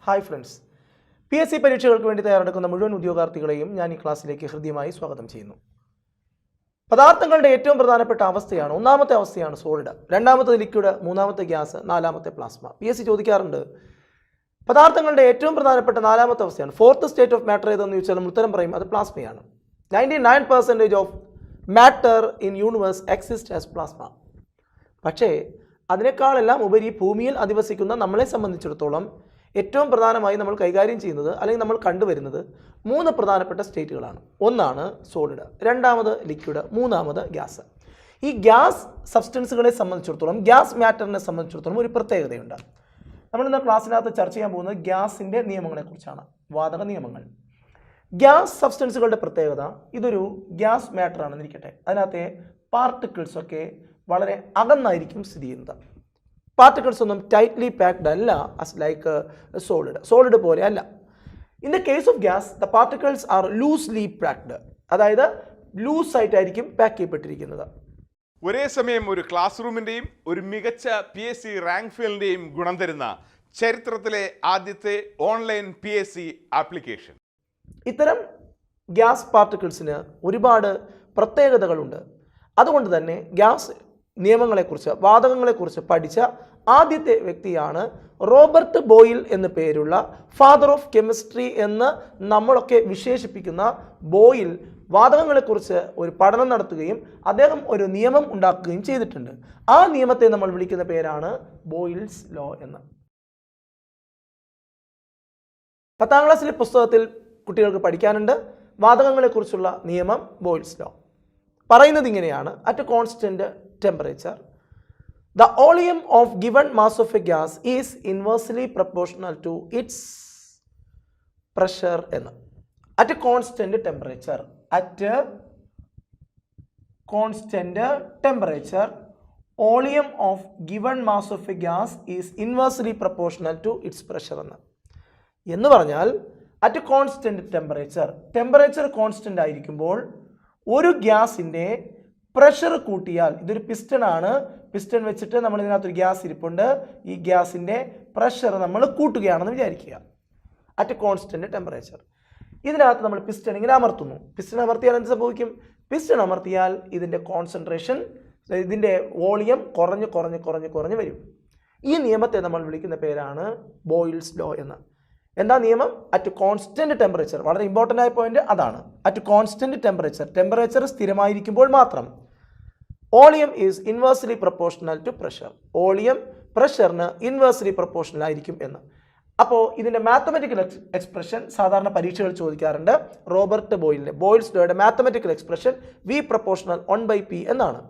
Hi friends, PSC പരീക്ഷകൾക്ക് വേണ്ടി തയ്യാറെടുക്കുന്ന മുഴുവൻ ഉദ്യോഗാർത്ഥികളെയും ഞാൻ ഈ ക്ലാസ്സിലേക്ക് ഹൃദ്യമായി സ്വാഗതം ചെയ്യുന്നു. പദാർത്ഥങ്ങളുടെ ഏറ്റവും പ്രധാനപ്പെട്ട അവസ്ഥയാണ്, ഒന്നാമത്തെ അവസ്ഥയാണ് സോളിഡ്, രണ്ടാമത്തെ ലിക്വിഡ്, മൂന്നാമത്തെ ഗ്യാസ്, നാലാമത്തെ പ്ലാസ്മ. PSC ചോദിക്കാറുണ്ട് പദാർത്ഥങ്ങളുടെ ഏറ്റവും പ്രധാനപ്പെട്ട നാലാമത്തെ അവസ്ഥയാണ്, ഫോർത്ത് സ്റ്റേറ്റ് ഓഫ് മാറ്റർ ഏതെന്ന് ചോദിച്ചാൽ നമ്മൾ ഉത്തരം പറയും അത് പ്ലാസ്മയാണ്. 99% of matter in universe exist as plasma. പക്ഷേ അതിനേക്കാളെല്ലാം ഉപരി ഭൂമിയിൽ അധിവസിക്കുന്ന നമ്മളെ സംബന്ധിച്ചിടത്തോളം ഏറ്റവും പ്രധാനമായി നമ്മൾ കൈകാര്യം ചെയ്യുന്നത് അല്ലെങ്കിൽ നമ്മൾ കണ്ടുവരുന്നത് മൂന്ന് പ്രധാനപ്പെട്ട സ്റ്റേറ്റുകളാണ്. ഒന്നാണ് സോളിഡ്, രണ്ടാമത് ലിക്വിഡ്, മൂന്നാമത് ഗ്യാസ്. ഈ ഗ്യാസ് സബ്സ്റ്റൻസുകളെ സംബന്ധിച്ചിടത്തോളം, ഗ്യാസ് മാറ്ററിനെ സംബന്ധിച്ചിടത്തോളം ഒരു പ്രത്യേകതയുണ്ട്. നമ്മളിന്ന് ക്ലാസ്സിനകത്ത് ചർച്ച ചെയ്യാൻ പോകുന്നത് ഗ്യാസിൻ്റെ നിയമങ്ങളെക്കുറിച്ചാണ്, വാതക നിയമങ്ങൾ. ഗ്യാസ് സബ്സ്റ്റൻസുകളുടെ പ്രത്യേകത, ഇതൊരു ഗ്യാസ് മാറ്റർ ആണെന്നിരിക്കട്ടെ, അതിനകത്തെ പാർട്ടിക്കിൾസൊക്കെ വളരെ അകന്നായിരിക്കും സ്ഥിതി ചെയ്യുന്നത്. പാർട്ടിക്കിൾസ് ഒന്നും ടൈറ്റ്ലി പാക്ഡ് അല്ല ആസ് ലൈക്ക് സോളിഡ് പോലെ അല്ല. In the case of gas the particles R loosely packed, അതായത് ലൂസ് ആയിട്ടായിരിക്കും പാക്ക് ചെയ്യപ്പെട്ടിരിക്കുന്നത്. ഒരേ സമയം ഒരു ക്ലാസ് റൂമിൻ്റെയും ഒരു മികച്ച PSC റാങ്ക് ഫീൽഡിൻ്റെയും ഗുണം തരുന്ന ചരിത്രത്തിലെ ആദ്യത്തെ ഓൺലൈൻ PSC ആപ്ലിക്കേഷൻ. ഇത്തരം ഗ്യാസ് പാർട്ടിക്കിൾസിന് ഒരുപാട് പ്രത്യേകതകളുണ്ട്. അതുകൊണ്ട് തന്നെ ഗ്യാസ് നിയമങ്ങളെക്കുറിച്ച്, വാതകങ്ങളെക്കുറിച്ച് പഠിച്ച ആദ്യത്തെ വ്യക്തിയാണ് റോബർട്ട് ബോയിൽ എന്ന പേരുള്ള ഫാദർ ഓഫ് കെമിസ്ട്രി എന്ന് നമ്മളൊക്കെ വിശേഷിപ്പിക്കുന്ന ബോയിൽ വാതകങ്ങളെക്കുറിച്ച് ഒരു പഠനം നടത്തുകയും അദ്ദേഹം ഒരു നിയമം ഉണ്ടാക്കുകയും ചെയ്തിട്ടുണ്ട്. ആ നിയമത്തെ നമ്മൾ വിളിക്കുന്ന പേരാണ് ബോയിൽസ് ലോ എന്ന്. 10ാം ക്ലാസ്സിലെ പുസ്തകത്തിൽ കുട്ടികൾക്ക് പഠിക്കാനുണ്ട് വാതകങ്ങളെക്കുറിച്ചുള്ള നിയമം ബോയിൽസ് ലോ. പറയുന്നത് ഇങ്ങനെയാണ്: at constant temperature the volume of given mass of a gas is inversely proportional to its pressure എന്ന്. at constant temperature volume of given mass of a gas is inversely proportional to its pressure എന്ന് പറഞ്ഞാൽ at constant temperature constant ആയിരിക്കുമ്പോൾ ഒരു ഗ്യാസിൻ്റെ pressure കൂട്ടിയാൽ, ഇതൊരു piston ആണ്, piston വെച്ചിട്ട് നമ്മൾ ഇതിനകത്തൊരു ഗ്യാസ് ഇരിപ്പുണ്ട്, ഈ ഗ്യാസിൻ്റെ പ്രഷർ നമ്മൾ കൂട്ടുകയാണെന്ന് വിചാരിക്കുക. അറ്റ് കോൺസ്റ്റന്റ് ടെമ്പറേച്ചർ ഇതിനകത്ത് നമ്മൾ പിസ്റ്റൺ ഇങ്ങനെ അമർത്തുന്നു. പിസ്റ്റൺ അമർത്തിയാൽ എന്ത് സംഭവിക്കും? പിസ്റ്റൺ അമർത്തിയാൽ ഇതിൻ്റെ കോൺസെൻട്രേഷൻ, ഇതിൻ്റെ വോളിയം കുറഞ്ഞ് വരും. ഈ നിയമത്തെ നമ്മൾ വിളിക്കുന്ന പേരാണ് ബോയിൽസ് ലോ എന്ന്. എന്താ നിയമം? അറ്റ് കോൺസ്റ്റന്റ് ടെമ്പറേച്ചർ, വളരെ ഇമ്പോർട്ടൻ്റ് ആയ പോയിന്റ് അതാണ്. അറ്റ് കോൺസ്റ്റന്റ് ടെമ്പറേച്ചർ സ്ഥിരമായിരിക്കുമ്പോൾ മാത്രം volume is inversely proportional to pressure, volume പ്രഷറിന് ഇൻവേഴ്സ്ലി പ്രൊപ്പോർഷണൽ ആയിരിക്കും എന്ന്. അപ്പോൾ ഇതിൻ്റെ മാത്തമെറ്റിക്കൽ എക്സ്പ്രഷൻ സാധാരണ പരീക്ഷകൾ ചോദിക്കാറുണ്ട്. റോബർട്ട് ബോയിലിൻ്റെ ബോയിൽസ് ലോയുടെ മാത്തമെറ്റിക്കൽ എക്സ്പ്രഷൻ V = 1/P എന്നാണ്.